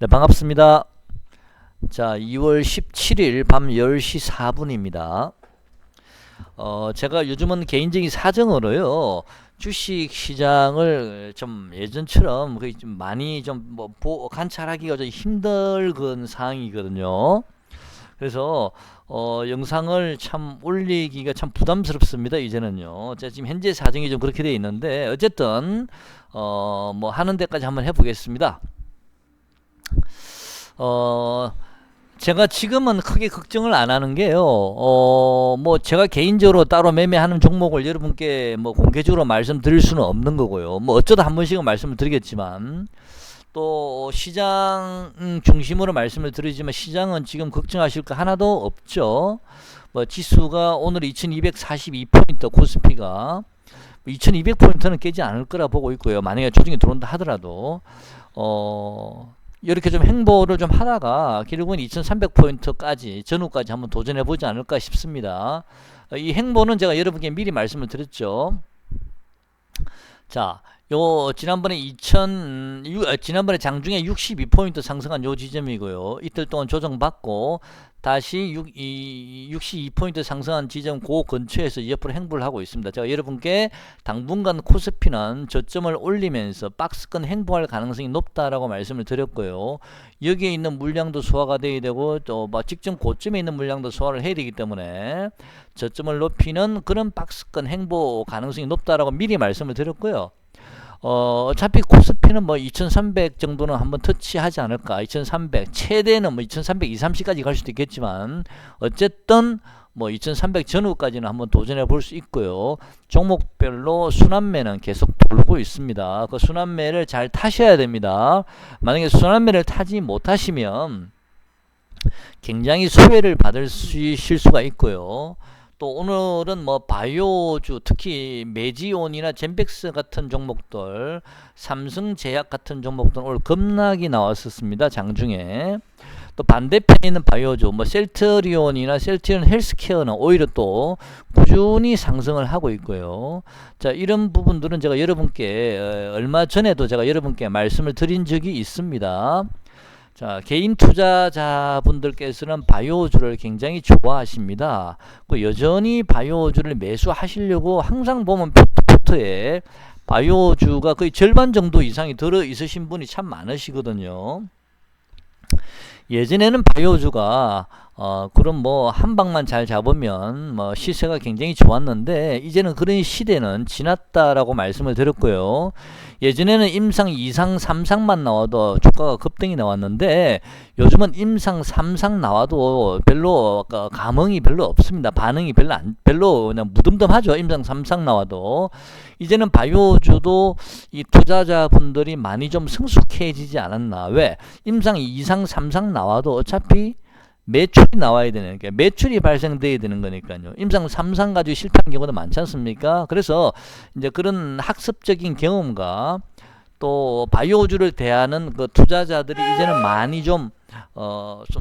네, 반갑습니다. 자, 2월 17일 밤 10시 4분입니다. 제가 요즘은 개인적인 사정으로요, 주식 시장을 좀 예전처럼 거의 좀 많이 관찰하기가 좀 힘든 상황이거든요. 그래서 영상을 참 올리기가 참 부담스럽습니다. 이제는요. 제가 지금 현재 사정이 좀 그렇게 되어 있는데 어쨌든 뭐 하는 데까지 한번 해보겠습니다. 어, 제가 지금은 크게 걱정을 안 하는 게요. 뭐 제가 개인적으로 따로 매매하는 종목을 여러분께 뭐 공개적으로 말씀드릴 수는 없는 거고요. 뭐 어쩌다 한 번씩은 말씀을 드리겠지만 또 시장 중심으로 말씀을 드리지만 시장은 지금 걱정하실 거 하나도 없죠. 뭐 지수가 오늘 2242포인트, 코스피가 2200포인트는 깨지 않을 거라 보고 있고요. 만약에 조정이 들어온다 하더라도 이렇게 좀 행보를 좀 하다가 결국은 2300포인트까지 전후까지 한번 도전해 보지 않을까 싶습니다. 이 행보는 제가 여러분께 미리 말씀을 드렸죠. 자, 지난번에 장중에 62포인트 상승한 요 지점이고요. 이틀 동안 조정받고 다시 62포인트 상승한 지점 그 근처에서 옆으로 행보를 하고 있습니다. 제가 여러분께 당분간 코스피는 저점을 올리면서 박스권 행보할 가능성이 높다라고 말씀을 드렸고요. 여기에 있는 물량도 소화가 돼야 되고 또 직전 고점에 있는 물량도 소화를 해야 되기 때문에 저점을 높이는 그런 박스권 행보 가능성이 높다라고 미리 말씀을 드렸고요. 어차피 코스피는 뭐 2300 정도는 한번 터치하지 않을까. 2300 최대는 뭐 2300, 230까지 갈 수도 있겠지만 어쨌든 뭐 2300 전후까지는 한번 도전해 볼 수 있고요. 종목별로 순환매는 계속 돌고 있습니다. 그 순환매를 잘 타셔야 됩니다. 만약에 순환매를 타지 못하시면 굉장히 소외를 받으실 수가 있고요. 또 오늘은 뭐 바이오주, 특히 메지온이나 젠백스 같은 종목들, 삼성제약 같은 종목들 오늘 급락이 나왔었습니다. 장중에. 또 반대편에 있는 바이오주, 뭐 셀트리온이나 셀트리온 헬스케어는 오히려 또 꾸준히 상승을 하고 있고요. 자, 이런 부분들은 제가 여러분께 얼마 전에도 제가 여러분께 말씀을 드린 적이 있습니다. 자, 개인 투자자분들께서는 바이오주를 굉장히 좋아하십니다. 여전히 바이오주를 매수하시려고 항상 보면 포트에 바이오주가 거의 절반 정도 이상이 들어 있으신 분이 참 많으시거든요. 예전에는 바이오주가 그럼 뭐 한 방만 잘 잡으면 뭐 시세가 굉장히 좋았는데 이제는 그런 시대는 지났다라고 말씀을 드렸고요. 예전에는 임상 2상 3상만 나와도 주가가 급등이 나왔는데 요즘은 임상 3상 나와도 별로 감흥이 별로 없습니다. 반응이 별로 그냥 무덤덤하죠. 임상 3상 나와도. 이제는 바이오주도 이 투자자분들이 많이 좀 성숙해지지 않았나. 왜? 임상 2상 3상 나와도 어차피 매출이 나와야 되는 게 매출이 발생돼야 되는 거니까요. 임상 3상 가지고 실패한 경우도 많지 않습니까? 그래서 이제 그런 학습적인 경험과 또 바이오주를 대하는 그 투자자들이 이제는 많이 좀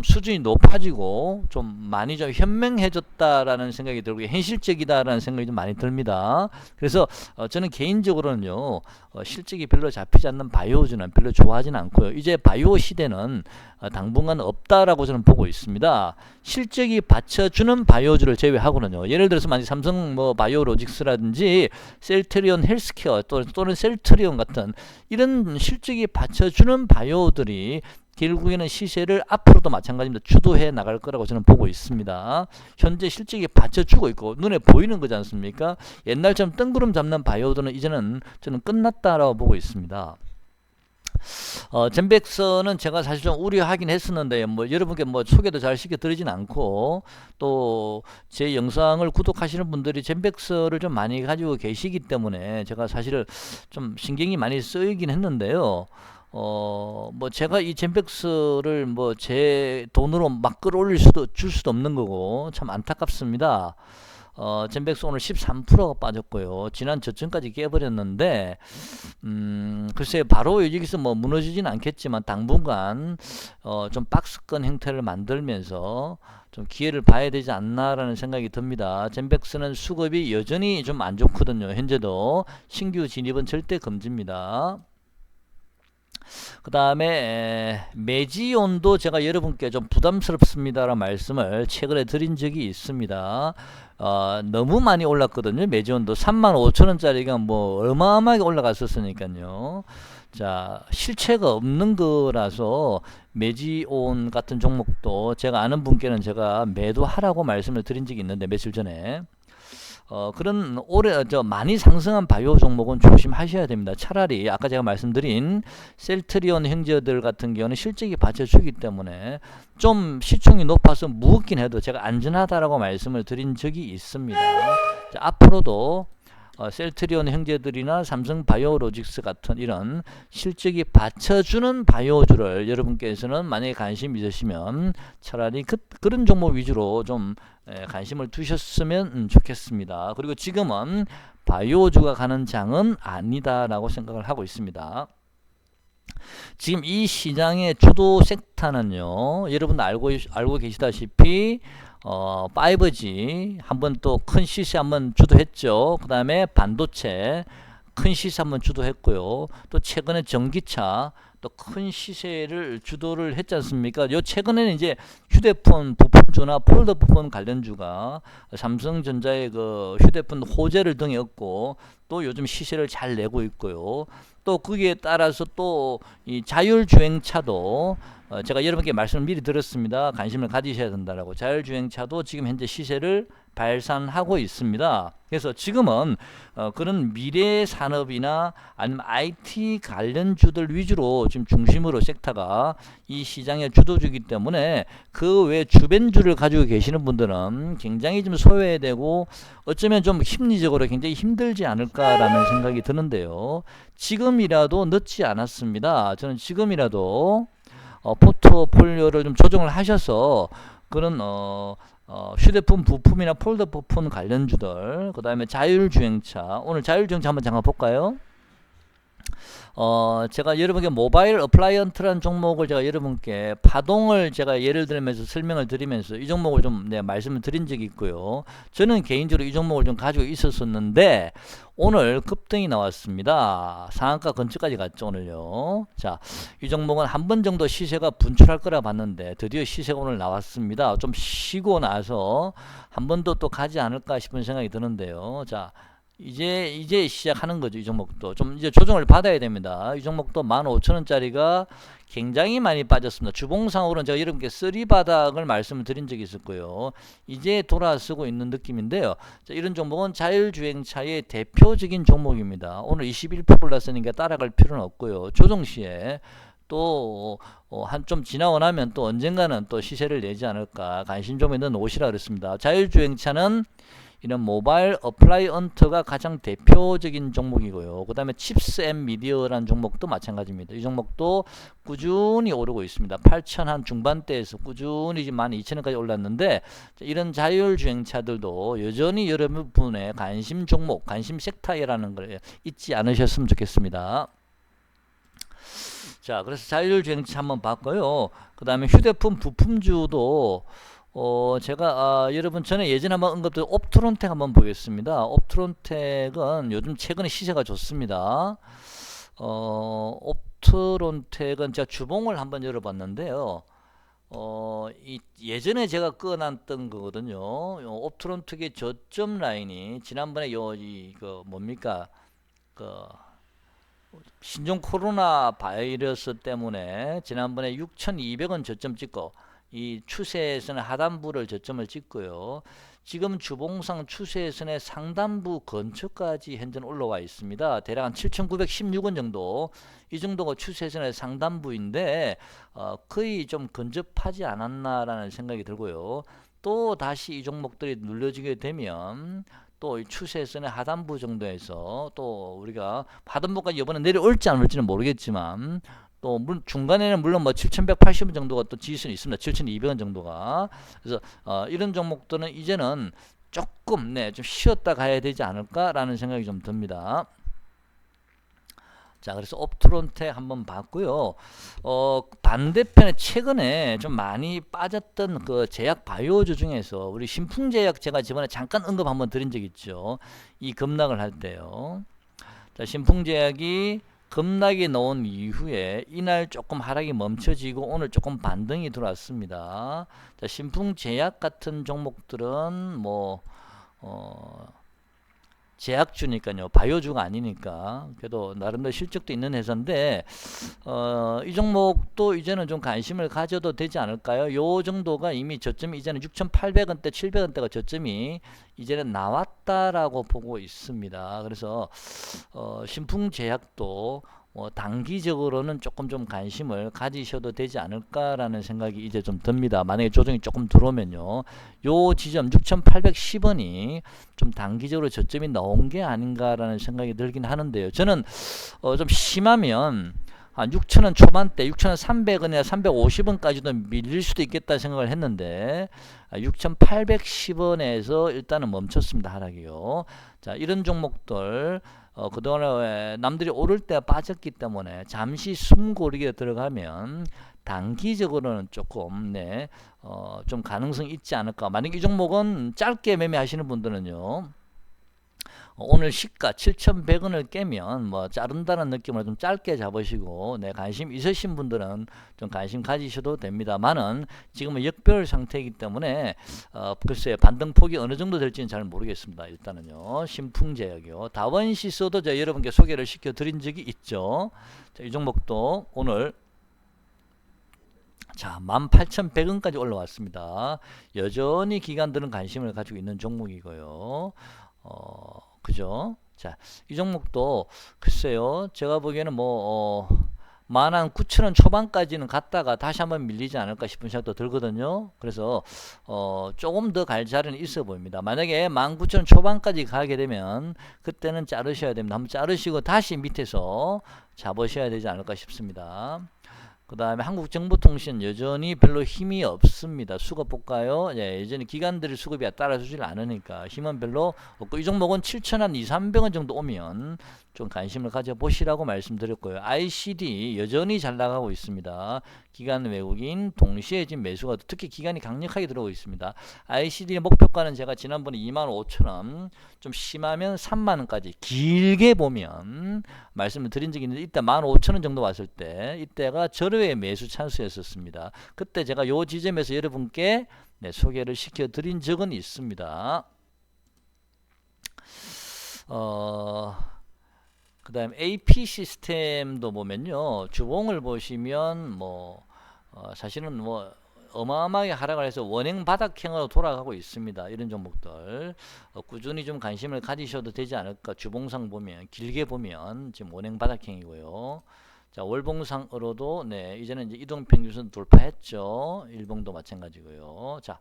수준이 높아지고 좀 많이 좀 현명해졌다라는 생각이 들고 현실적이다라는 생각이 좀 많이 듭니다. 그래서 저는 개인적으로는요, 실적이 별로 잡히지 않는 바이오주는 별로 좋아하지는 않고요. 이제 바이오 시대는 당분간 없다라고 저는 보고 있습니다. 실적이 받쳐주는 바이오주를 제외하고는요. 예를 들어서 만약 삼성 뭐 바이오로직스라든지 셀트리온 헬스케어 또는 셀트리온 같은 이런 실적이 받쳐주는 바이오들이 결국에는 시세를 앞으로도 마찬가지입니다. 주도해 나갈 거라고 저는 보고 있습니다. 현재 실적이 받쳐주고 있고 눈에 보이는 거지 않습니까? 옛날처럼 뜬구름 잡는 바이오들은 이제는 저는 끝났다라고 보고 있습니다. 젠백스는 제가 사실 좀 우려하긴 했었는데 뭐 여러분께 뭐 소개도 잘 시켜드리진 않고 또 제 영상을 구독하시는 분들이 젠백스를 좀 많이 가지고 계시기 때문에 제가 사실은 좀 신경이 많이 쓰이긴 했는데요. 뭐 제가 이 젠백스를 뭐 제 돈으로 막 끌어올릴 줄 수도 없는 거고 참 안타깝습니다. 젠백스 오늘 13%가 빠졌고요. 지난 저점까지 깨버렸는데, 글쎄, 바로 여기서 뭐 무너지진 않겠지만, 당분간, 좀 박스권 형태를 만들면서 좀 기회를 봐야 되지 않나라는 생각이 듭니다. 젠백스는 수급이 여전히 좀 안 좋거든요. 현재도 신규 진입은 절대 금지입니다. 그 다음에 메지온도 제가 여러분께 좀 부담스럽습니다라는 말씀을 최근에 드린 적이 있습니다. 너무 많이 올랐거든요. 메지온도 35,000원짜리가 뭐 어마어마하게 올라갔었으니까요. 자, 실체가 없는 거라서 메지온 같은 종목도 제가 아는 분께는 제가 매도하라고 말씀을 드린 적이 있는데 며칠 전에 그런 많이 상승한 바이오 종목은 조심하셔야 됩니다. 차라리 아까 제가 말씀드린 셀트리온 형제들 같은 경우는 실적이 받쳐주기 때문에 좀 시총이 높아서 무겁긴 해도 제가 안전하다라고 말씀을 드린 적이 있습니다. 자, 앞으로도 셀트리온 형제들이나 삼성 바이오로직스 같은 이런 실적이 받쳐주는 바이오주를 여러분께서는 만약에 관심이 있으시면 차라리 그런 종목 위주로 좀 관심을 두셨으면 좋겠습니다. 그리고 지금은 바이오주가 가는 장은 아니다라고 생각을 하고 있습니다. 지금 이 시장의 주도 섹터는요, 여러분 알고 계시다시피 5G 한번 또 큰 시세 한번 주도했죠. 그 다음에 반도체 큰 시세 한번 주도했고요. 또 최근에 전기차 또 큰 시세를 주도를 했지 않습니까? 요 최근에는 이제 휴대폰 부품주나 폴더 부품 관련주가 삼성전자의 그 휴대폰 호재를 등에 얻고 또 요즘 시세를 잘 내고 있고요. 또 거기에 따라서 또 이 자율주행차도 제가 여러분께 말씀을 미리 드렸습니다. 관심을 가지셔야 된다라고. 자율주행차도 지금 현재 시세를 발산하고 있습니다. 그래서 지금은 그런 미래 산업이나 아니면 IT 관련주들 위주로 지금 중심으로 섹터가 이 시장의 주도주이기 때문에 그 외 주변주를 가지고 계시는 분들은 굉장히 좀 소외되고 어쩌면 좀 심리적으로 굉장히 힘들지 않을까라는 생각이 드는데요. 지금이라도 늦지 않았습니다. 저는 지금이라도 포트폴리오를 좀 조정을 하셔서 그런 휴대폰 부품이나 폴더 부품 관련주들, 그 다음에 자율주행차, 오늘 자율주행차 한번 잠깐 볼까요? 제가 여러분께 모바일 어플라이언트라는 종목을 제가 여러분께 파동을 제가 예를 들면서 설명을 드리면서 이 종목을 좀 말씀을 드린 적이 있고요. 저는 개인적으로 이 종목을 좀 가지고 있었었는데 오늘 급등이 나왔습니다. 상한가 근처까지 갔죠, 오늘요. 자, 이 종목은 한 번 정도 시세가 분출할 거라 봤는데 드디어 시세가 오늘 나왔습니다. 좀 쉬고 나서 한 번 더 또 가지 않을까 싶은 생각이 드는데요. 자, 이제 시작하는 거죠. 이 종목도 좀 이제 조정을 받아야 됩니다. 이 종목도 15,000원짜리가 굉장히 많이 빠졌습니다. 주봉상으로는 제가 여러분께 쓰리 바닥을 말씀을 드린 적이 있었고요. 이제 돌아서고 있는 느낌인데요. 자, 이런 종목은 자율주행차의 대표적인 종목입니다. 오늘 21% 올랐으니까 따라갈 필요는 없고요. 조정 시에 또 한 좀 지나고 나면 또 언젠가는 또 시세를 내지 않을까 관심 좀 있는 옷이라 그랬습니다. 자율주행차는 이런 모바일 어플라이언트가 가장 대표적인 종목이고요. 그 다음에 칩스 앤 미디어라는 종목도 마찬가지입니다. 이 종목도 꾸준히 오르고 있습니다. 8,000 한 중반대에서 꾸준히 지금 12,000원까지 올랐는데 이런 자율주행차들도 여전히 여러분의 관심 종목, 관심 섹터라는 걸 잊지 않으셨으면 좋겠습니다. 자, 그래서 자율주행차 한번 봤고요. 그 다음에 휴대폰 부품주도 제가 여러분 전에 예전에 한번 언급드린 옵트론텍 한번 보겠습니다. 옵트론텍은 요즘 최근에 시세가 좋습니다. 옵트론텍은 제가 주봉을 한번 열어봤는데요. 예전에 제가 꺼놨던 거거든요. 옵트론텍의 저점 라인이 지난번에 뭡니까 신종 코로나 바이러스 때문에 지난번에 6,200원 저점 찍고 이 추세선의 하단부를 저점을 찍고요. 지금 주봉상 추세선의 상단부 근처까지 현재는 올라와 있습니다. 대략 한 7,916원 정도, 이 정도가 추세선의 상단부인데 거의 좀 근접하지 않았나라는 생각이 들고요. 또 다시 이 종목들이 눌러지게 되면 또 추세선의 하단부 정도에서 또 우리가 하단부까지 이번에 내려올지 안 올지는 모르겠지만 또 중간에는 물론 뭐 7,180원 정도가 또 지지선이 있습니다. 7,200원 정도가. 그래서 이런 종목들은 이제는 조금 좀 쉬었다 가야 되지 않을까라는 생각이 좀 듭니다. 자, 그래서 옵트론텍 한번 봤고요. 반대편에 최근에 좀 많이 빠졌던 그 제약 바이오주 중에서 우리 신풍제약 제가 저번에 잠깐 언급 한번 드린 적 있죠. 이 급락을 할 때요. 자, 신풍제약이 급락이 나온 이후에 이날 조금 하락이 멈춰지고 오늘 조금 반등이 들어왔습니다. 자, 신풍제약 같은 종목들은 뭐 제약주니까요, 바이오주가 아니니까 그래도 나름대로 실적도 있는 회사인데 이 종목도 이제는 좀 관심을 가져도 되지 않을까요? 요 정도가 이미 저점이 이제는 6,800원대 700원대가 저점이 이제는 나왔다라고 보고 있습니다. 그래서 신풍제약도 단기적으로는 조금 좀 관심을 가지셔도 되지 않을까라는 생각이 이제 좀 듭니다. 만약에 조정이 조금 들어오면요, 요 지점 6,810원이 좀 단기적으로 저점이 나온 게 아닌가라는 생각이 들긴 하는데요. 저는 좀 심하면 한 6,000원 초반대 6,300원이나 350원까지도 밀릴 수도 있겠다 생각을 했는데 6,810원에서 일단은 멈췄습니다. 하락이요. 자, 이런 종목들 그동안에 남들이 오를 때 빠졌기 때문에 잠시 숨고르게 들어가면 단기적으로는 조금 좀 가능성이 있지 않을까. 만약 이 종목은 짧게 매매하시는 분들은요, 오늘 시가 7,100원을 깨면 뭐 자른다는 느낌으로 좀 짧게 잡으시고 관심 있으신 분들은 좀 관심 가지셔도 됩니다만은 지금은 역별 상태이기 때문에 글쎄 반등폭이 어느 정도 될지는 잘 모르겠습니다. 일단은요, 신풍제약이요, 다원시스도 제가 여러분께 소개를 시켜 드린 적이 있죠. 자, 이 종목도 오늘 자 18,100원까지 올라왔습니다. 여전히 기관들은 관심을 가지고 있는 종목이고요. 그죠? 자, 이 종목도 글쎄요, 제가 보기에는 뭐 19,000원 초반까지는 갔다가 다시 한번 밀리지 않을까 싶은 생각도 들거든요. 그래서 조금 더 갈 자리는 있어 보입니다. 만약에 19,000원 초반까지 가게 되면 그때는 자르셔야 됩니다. 한번 자르시고 다시 밑에서 잡으셔야 되지 않을까 싶습니다. 그 다음에 한국정보통신 여전히 별로 힘이 없습니다. 수급 볼까요? 예, 여전히 기관들의 수급이 따라주질 않으니까 힘은 별로 없고, 이 종목은 7,000원, 2,300원 정도 오면 좀 관심을 가져보시라고 말씀드렸고요. ICD 여전히 잘 나가고 있습니다. 기관 외국인 동시에 지금 매수가 특히 기관이 강력하게 들어오고 있습니다. ICD의 목표가는 제가 지난번에 25,000원, 좀 심하면 3만원까지 길게 보면 말씀을 드린 적이 있는데, 이때 15,000원 정도 왔을 때 이때가 절호의 매수 찬스였었습니다. 그때 제가 요 지점에서 여러분께 소개를 시켜 드린 적은 있습니다. 그 다음 AP 시스템도 보면요, 주봉을 보시면 사실은 어마어마하게 하락을 해서 원행 바닥형으로 돌아가고 있습니다. 이런 종목들 꾸준히 좀 관심을 가지셔도 되지 않을까. 주봉상 보면 길게 보면 지금 원행 바닥형이고요. 자, 월봉상으로도 이제는 이제 이동평균선 돌파했죠. 일봉도 마찬가지고요. 자,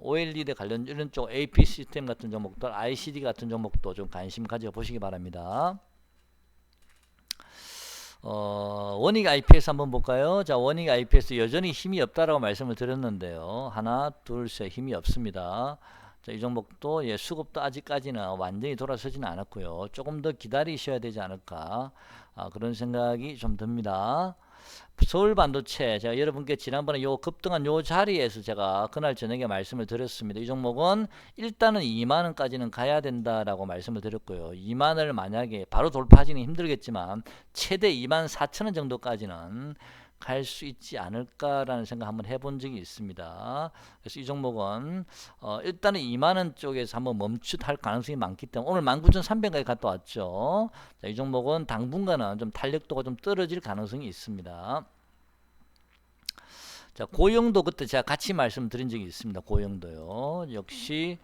OLED 관련 이런 쪽 AP 시스템 같은 종목들, ICD 같은 종목도 좀 관심 가져 보시기 바랍니다. 원익 IPS 한번 볼까요? 자, 원익 IPS 여전히 힘이 없다라고 말씀을 드렸는데요. 하나, 둘, 셋 힘이 없습니다. 자, 이 종목도 수급도 아직까지는 완전히 돌아서지는 않았고요. 조금 더 기다리셔야 되지 않을까, 그런 생각이 좀 듭니다. 서울반도체, 제가 여러분께 지난번에 요 급등한 요 자리에서 제가 그날 저녁에 말씀을 드렸습니다. 이 종목은 일단은 2만원까지는 가야 된다라고 말씀을 드렸고요. 2만원을 만약에 바로 돌파하기는 힘들겠지만 최대 24,000원 정도까지는 갈 수 있지 않을까라는 생각 한번 해본 적이 있습니다. 그래서 이 종목은 일단은 2만원 쪽에서 한번 멈칫할 가능성이 많기 때문에 오늘 19,300원까지 갔다 왔죠. 자, 이 종목은 당분간은 좀 탄력도가 좀 떨어질 가능성이 있습니다. 자, 고영도 그때 제가 같이 말씀드린 적이 있습니다. 고영도요, 역시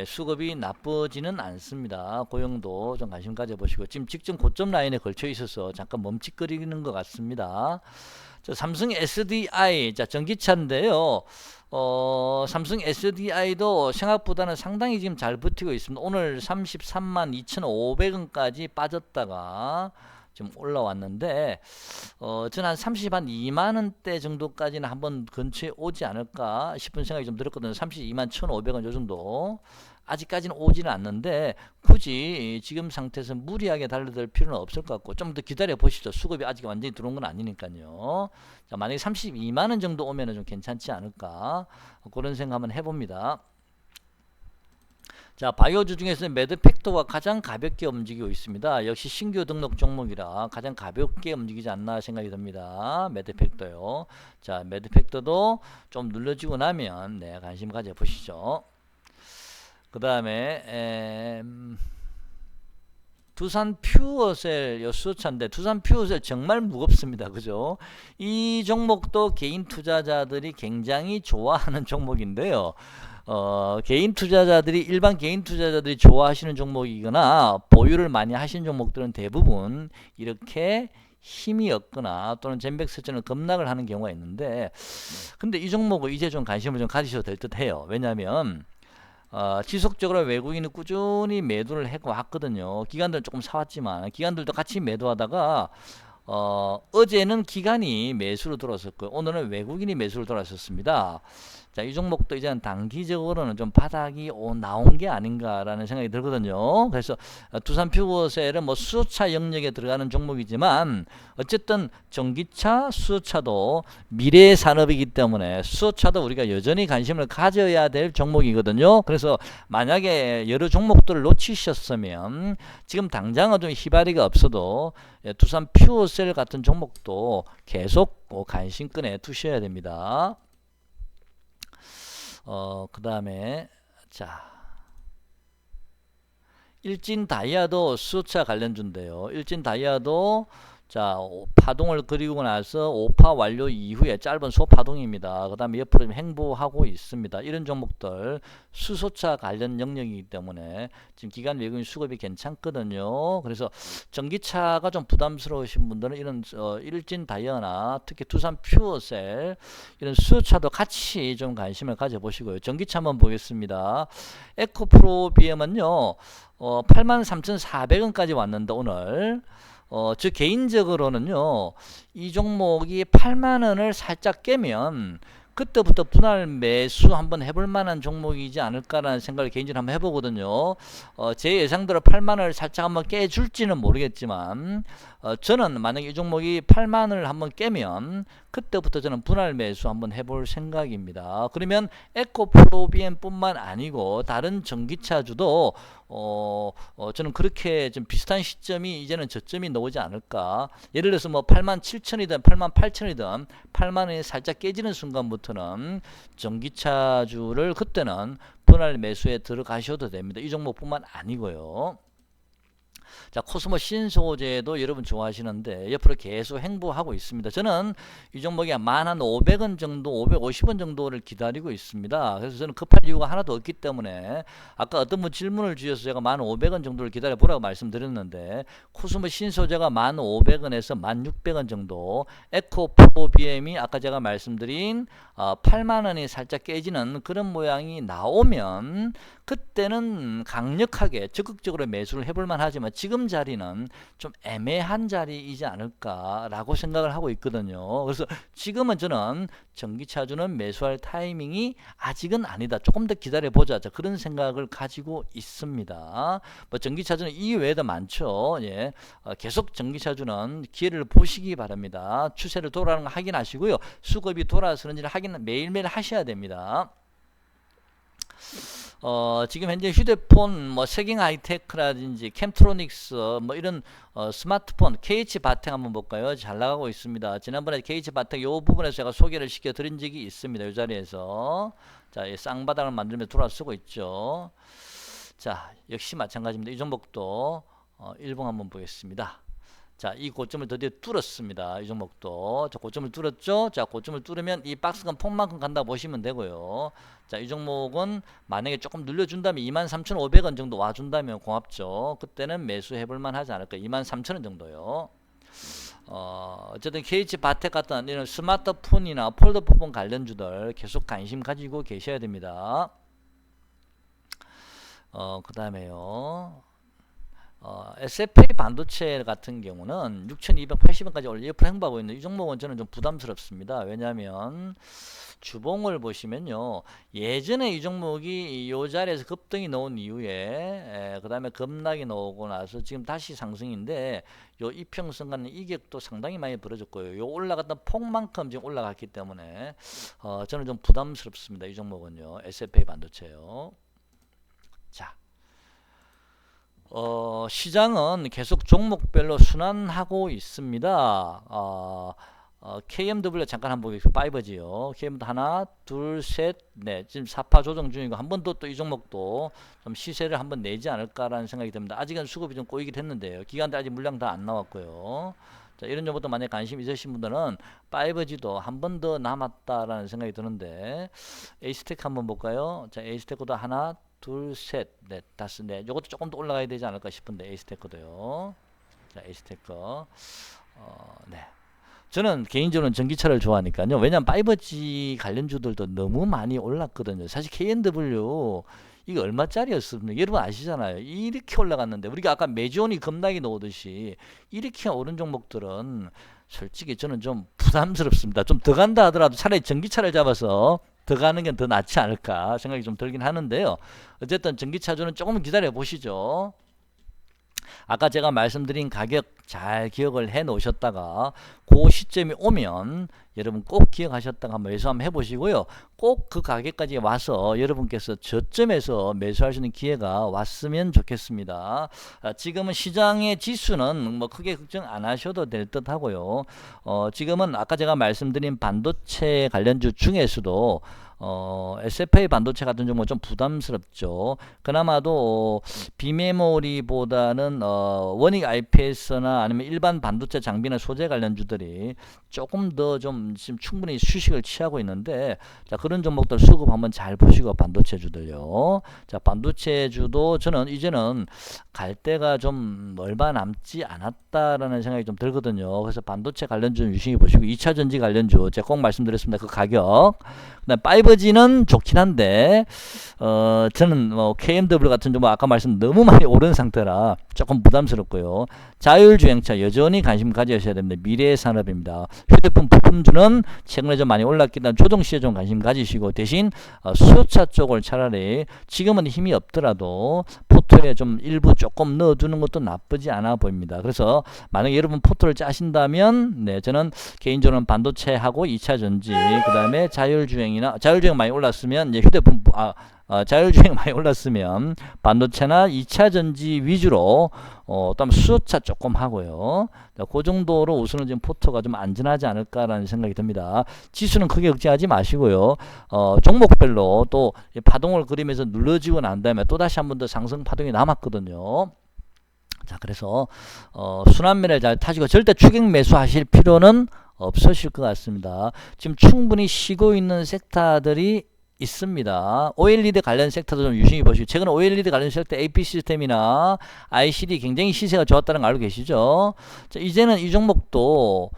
수급이 나쁘지는 않습니다. 고영도 좀 관심 가져보시고, 지금 직전 고점 라인에 걸쳐 있어서 잠깐 멈칫거리는 것 같습니다. 자, 삼성 SDI, 자, 전기차인데요. 삼성 SDI도 생각보다는 상당히 지금 잘 버티고 있습니다. 오늘 33만 2,500원까지 빠졌다가 좀 올라왔는데 저는 한 32만원대 정도까지는 한번 근처에 오지 않을까 싶은 생각이 좀 들었거든요. 32만 1,500원 요 정도. 아직까지는 오지는 않는데 굳이 지금 상태에서 무리하게 달려들 필요는 없을 것 같고, 좀 더 기다려 보시죠. 수급이 아직 완전히 들어온 건 아니니까요. 자, 만약에 32만원 정도 오면 좀 괜찮지 않을까, 그런 생각 한번 해봅니다. 자, 바이오주 중에서 매드팩터가 가장 가볍게 움직이고 있습니다. 역시 신규 등록 종목이라 가장 가볍게 움직이지 않나 생각이 듭니다. 매드팩터요. 자, 매드팩터도 좀 눌러지고 나면 네, 관심 가져보시죠. 그 다음에 두산 퓨어셀 수차인데 두산 퓨어셀 정말 무겁습니다. 그죠? 이 종목도 개인 투자자들이 굉장히 좋아하는 종목인데요. 일반 개인 투자자들이 좋아하시는 종목이거나 보유를 많이 하시는 종목들은 대부분 이렇게 힘이 없거나 또는 젠백스처럼 급락을 하는 경우가 있는데, 근데 이 종목은 이제 좀 관심을 좀 가지셔도 될 듯 해요. 왜냐하면 지속적으로 외국인이 꾸준히 매도를 해고 왔거든요. 기관들은 조금 사왔지만 기관들도 같이 매도하다가 어제는 기관이 매수로 들어왔었고 오늘은 외국인이 매수로 들어왔었습니다. 자, 이 종목도 이제는 단기적으로는 좀 바닥이 나온 게 아닌가라는 생각이 들거든요. 그래서 두산 퓨어셀은 뭐 수소차 영역에 들어가는 종목이지만 어쨌든 전기차, 수소차도 미래의 산업이기 때문에 수소차도 우리가 여전히 관심을 가져야 될 종목이거든요. 그래서 만약에 여러 종목들을 놓치셨으면 지금 당장은 좀 희바리가 없어도 두산 퓨어셀 같은 종목도 계속 관심끈에 두셔야 됩니다. 그 다음에 자, 일진 다이아도 수소차 관련주인데요. 일진 다이아도 자, 파동을 그리고 나서 5파 완료 이후에 짧은 소파동입니다. 그 다음에 옆으로 행보하고 있습니다. 이런 종목들 수소차 관련 영역이기 때문에 지금 기관 외국인 수급이 괜찮거든요. 그래서 전기차가 좀 부담스러우신 분들은 이런 일진 다이아나 특히 두산 퓨어셀 이런 수소차도 같이 좀 관심을 가져보시고요. 전기차 한번 보겠습니다. 에코프로비엠은요 83,400원까지 왔는데 오늘 저 개인적으로는요 이 종목이 8만원을 살짝 깨면 그때부터 분할 매수 한번 해볼 만한 종목이지 않을까라는 생각을 개인적으로 한번 해보거든요. 제 예상대로 8만원을 살짝 한번 깨줄지는 모르겠지만 저는 만약에 이 종목이 8만원을 한번 깨면 그때부터 저는 분할 매수 한번 해볼 생각입니다. 그러면 에코프로비엠 뿐만 아니고 다른 전기차주도 저는 그렇게 좀 비슷한 시점이 이제는 저점이 나오지 않을까. 예를 들어서 뭐 87,000이든 88,000이든 8만원이 살짝 깨지는 순간부터는 전기차주를 그때는 분할 매수에 들어가셔도 됩니다. 이 종목뿐만 아니고요. 자, 코스모 신소재도 여러분 좋아하시는데 옆으로 계속 행보하고 있습니다. 저는 이 종목이 한 500원 정도, 550원 정도를 기다리고 있습니다. 그래서 저는 급할 이유가 하나도 없기 때문에 아까 어떤 분 질문을 주셔서 제가 500원 정도를 기다려 보라고 말씀드렸는데 코스모 신소재가 500원에서 1600원 정도, 에코프로비엠이 아까 제가 말씀드린 8만원이 살짝 깨지는 그런 모양이 나오면 그때는 강력하게 적극적으로 매수를 해볼만 하지만 지금 자리는 좀 애매한 자리이지 않을까라고 생각을 하고 있거든요. 그래서 지금은 저는 전기차주는 매수할 타이밍이 아직은 아니다. 조금 더 기다려보자. 그런 생각을 가지고 있습니다. 뭐 전기차주는 이외에도 많죠. 예. 계속 전기차주는 기회를 보시기 바랍니다. 추세를 돌아가는 거 확인하시고요. 수급이 돌아서는지를 확인 매일매일 하셔야 됩니다. 지금 현재 휴대폰 뭐 세깅 하이테크라든지 캠트로닉스 뭐 이런 스마트폰 KH 바텍 한번 볼까요? 잘 나가고 있습니다. 지난번에 KH 바텍 요 부분에서 제가 소개를 시켜 드린 적이 있습니다. 이 자리에서 자, 이 쌍바닥을 만들며 돌아서고 있죠. 자, 역시 마찬가지입니다. 이 종목도 일봉 한번 보겠습니다. 자, 이 고점을 드디어 뚫었습니다. 이 종목도. 자, 고점을 뚫었죠? 자, 고점을 뚫으면 이 박스권 폭만큼 간다 보시면 되고요. 자, 이 종목은 만약에 조금 늘려준다면 23,500원 정도 와준다면 고맙죠. 그때는 매수해볼만 하지 않을까. 23,000원 정도요. 어쨌든 KH 바텍 같은 이런 스마트폰이나 폴더폰 관련주들 계속 관심 가지고 계셔야 됩니다. 그 다음에요. SFA 반도체 같은 경우는 6,280원까지 올려 옆으로 행보하고 있는 이 종목은 저는 좀 부담스럽습니다. 왜냐하면 주봉을 보시면요. 예전에 이 종목이 이 자리에서 급등이 나온 이후에 그 다음에 급락이 나오고 나서 지금 다시 상승인데 요 이평선과는 이격도 상당히 많이 벌어졌고요. 요 올라갔던 폭만큼 지금 올라갔기 때문에 저는 좀 부담스럽습니다. 이 종목은요. SFA 반도체요. 자. 시장은 계속 종목별로 순환하고 있습니다. KMW 잠깐 한번 보겠습니다. 파이버지요. KMW 하나, 둘, 셋, 넷. 지금 4파 조정 중이고 한 번 더 또 이 종목도 좀 시세를 한번 내지 않을까라는 생각이 듭니다. 아직은 수급이 좀 꼬이긴 했는데요. 기간도 아직 물량 다 안 나왔고요. 자, 이런 종목도 만약에 관심 있으신 분들은 파이버지도 한 번 더 남았다라는 생각이 드는데 에이스텍 한번 볼까요? 자, 에이스텍도 하나, 둘, 셋, 넷, 다섯, 넷. 요것도 조금 더 올라가야 되지 않을까 싶은데 에이스테크도요. 자, 에이스테크. 네. 저는 개인적으로는 전기차를 좋아하니까요. 왜냐면 파이버지 관련주들도 너무 많이 올랐거든요. 사실 KNW 이게 얼마짜리였습니까? 여러분 아시잖아요. 이렇게 올라갔는데 우리가 아까 메지온이 겁나게 나오듯이 이렇게 오른 종목들은 솔직히 저는 좀 부담스럽습니다. 좀 더 간다 하더라도 차라리 전기차를 잡아서 더 가는 게 더 낫지 않을까 생각이 좀 들긴 하는데요. 어쨌든 전기차주는 조금 기다려 보시죠. 아까 제가 말씀드린 가격 잘 기억을 해 놓으셨다가 그 시점이 오면 여러분 꼭 기억하셨다가 한번 매수 한번 해보시고요. 꼭 그 가격까지 와서 여러분께서 저점에서 매수할 수 있는 기회가 왔으면 좋겠습니다. 지금은 시장의 지수는 뭐 크게 걱정 안 하셔도 될 듯 하고요. 지금은 아까 제가 말씀드린 반도체 관련주 중에서도 SFA 반도체 같은 종목은 좀 부담스럽죠. 그나마도 비메모리보다는 원익 IPS나 아니면 일반 반도체 장비나 소재 관련주들이 조금 더 좀 지금 충분히 휴식을 취하고 있는데, 자, 그런 종목들 수급 한번 잘 보시고 반도체주들요. 자, 반도체주도 저는 이제는 갈 때가 좀 얼마 남지 않았다라는 생각이 좀 들거든요. 그래서 반도체 관련주 유심히 보시고 2차 전지 관련주 제가 꼭 말씀드렸습니다. 그 가격. 그다음 파이버지는 좋긴 한데 저는 KMW 같은 종목 아까 말씀 너무 많이 오른 상태라 조금 부담스럽고요. 자율주행차 여전히 관심 가져셔야 됩니다. 미래의 산업입니다. 휴대폰 부품주는 최근에 좀 많이 올랐기 때문에 조정시에 좀 관심 가지시고 대신 수소차 쪽을 차라리 지금은 힘이 없더라도 포트에 좀 일부 조금 넣어두는 것도 나쁘지 않아 보입니다. 그래서 만약에 여러분 포트를 짜신다면 네, 저는 개인적으로는 반도체하고 2차 전지 그 다음에 자율주행 많이 올랐으면 이제 휴대폰 자율주행 많이 올랐으면 반도체나 2차 전지 위주로 또 수소차 조금 하고요. 그 정도로 우선은 지금 포트가 좀 안전하지 않을까라는 생각이 듭니다. 지수는 크게 걱정하지 마시고요. 종목별로 또 파동을 그리면서 눌러지고 난 다음에 또 다시 한 번 더 상승 파동이 남았거든요. 자, 그래서 순환매를 잘 타시고 절대 추격 매수하실 필요는 없으실 것 같습니다. 지금 충분히 쉬고 있는 섹터들이 있습니다. OLED 관련 섹터도 좀 유심히 보시고, 최근 OLED 관련 섹터 AP 시스템이나 ICD 굉장히 시세가 좋았다는 거 알고 계시죠? 자, 이제는 이 종목도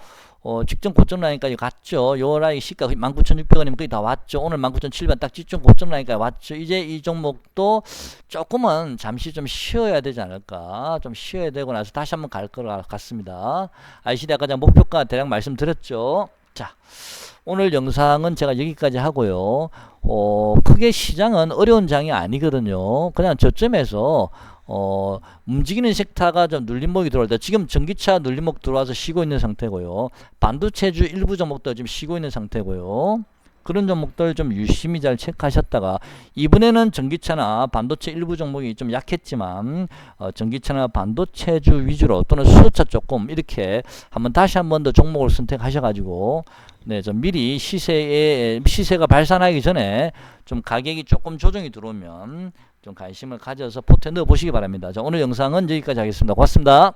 직전 고점 라인까지 갔죠. 요 라인 시가 19,600원이면 거의 다 왔죠. 오늘 19,700원 딱 직전 고점 라인까지 왔죠. 이제 이 종목도 조금은 잠시 좀 쉬어야 되지 않을까. 좀 쉬어야 되고 나서 다시 한번 갈 것 같습니다. ICD 아까 제가 목표가 대략 말씀드렸죠. 자, 오늘 영상은 제가 여기까지 하고요. 크게 시장은 어려운 장이 아니거든요. 그냥 저점에서 움직이는 섹터가 좀 눌림목이 들어올 때 지금 전기차 눌림목 들어와서 쉬고 있는 상태고요. 반도체주 일부 종목도 지금 쉬고 있는 상태고요. 그런 종목들 좀 유심히 잘 체크하셨다가 이번에는 전기차나 반도체 일부 종목이 좀 약했지만 전기차나 반도체주 위주로 또는 수소차 조금 이렇게 다시 한번 더 종목을 선택하셔가지고 네, 좀 미리 시세가 발산하기 전에 좀 가격이 조금 조정이 들어오면 좀 관심을 가져서 포트에 넣어 보시기 바랍니다. 자, 오늘 영상은 여기까지 하겠습니다. 고맙습니다.